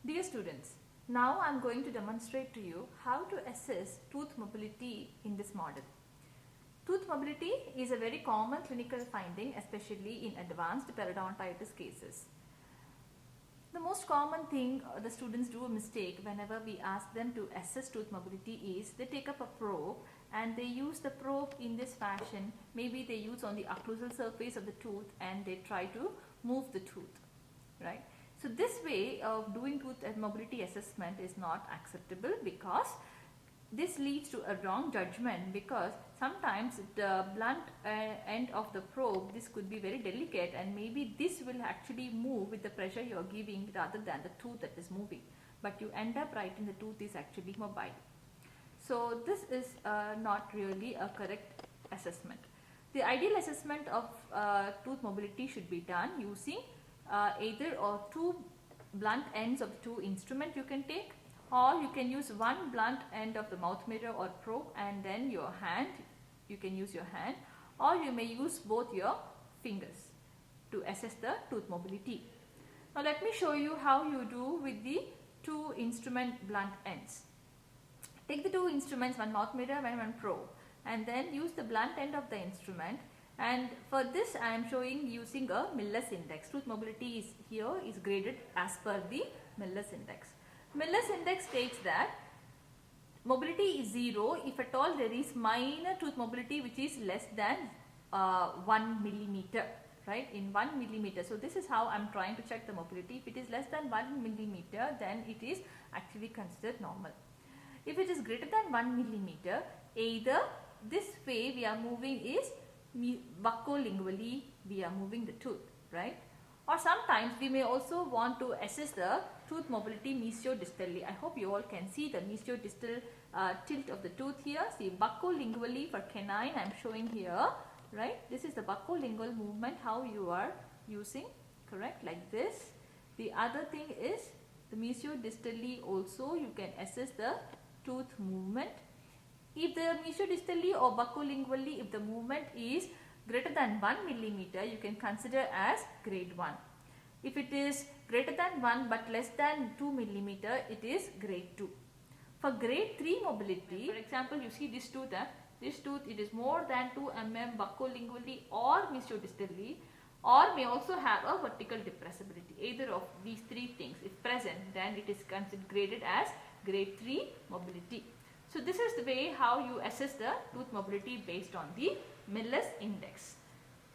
Dear students, now I am going to demonstrate to you how to assess tooth mobility in this model. Tooth mobility is a very common clinical finding, especially in advanced periodontitis cases. The most common thing the students do a mistake whenever we ask them to assess tooth mobility is they take up a probe and they use the probe in this fashion. Maybe they use on the occlusal surface of the tooth and they try to move the tooth, right? So this way of doing tooth mobility assessment is not acceptable because this leads to a wrong judgment, because sometimes the blunt end of the probe, this could be very delicate and maybe this will actually move with the pressure you are giving rather than the tooth that is moving, but you end up writing the tooth is actually mobile. So this is not really a correct assessment. The ideal assessment of tooth mobility should be done using either or two blunt ends of two instrument you can take, or you can use one blunt end of the mouth mirror or probe and then your hand, you can use your hand, or you may use both your fingers to assess the tooth mobility. Now let me show you how you do with the two instrument blunt ends. Take the two instruments, one mouth mirror and one probe, and then use the blunt end of the instrument, and for this I am showing using a Miller's index. Tooth mobility is here is graded as per the Miller's index. Miller's index states that mobility is 0 if at all there is minor tooth mobility which is less than 1 millimeter, right, in 1 millimeter. So this is how I am trying to check the mobility. If it is less than 1 millimeter, then it is actually considered normal. If it is greater than 1 millimeter, either this way we are moving is buccolingually we are moving the tooth, right? Or sometimes we may also want to assess the tooth mobility mesiodistally. I hope you all can see the mesiodistal tilt of the tooth here. See, buccolingually for canine I am showing here, right? This is the buccolingual movement, how you are using, correct, like this. The other thing is the mesiodistally also you can assess the tooth movement. If the mesiodistally or buccolingually, if the movement is greater than 1 millimeter, you can consider as grade 1. If it is greater than 1 but less than 2 millimeter, it is grade 2. For grade 3 mobility, for example, you see this tooth, it is more than 2 mm buccolingually or mesiodistally, or may also have a vertical depressibility. Either of these three things, if present, then it is considered graded as grade 3 mobility. So this is the way how you assess the tooth mobility based on the Miller's index.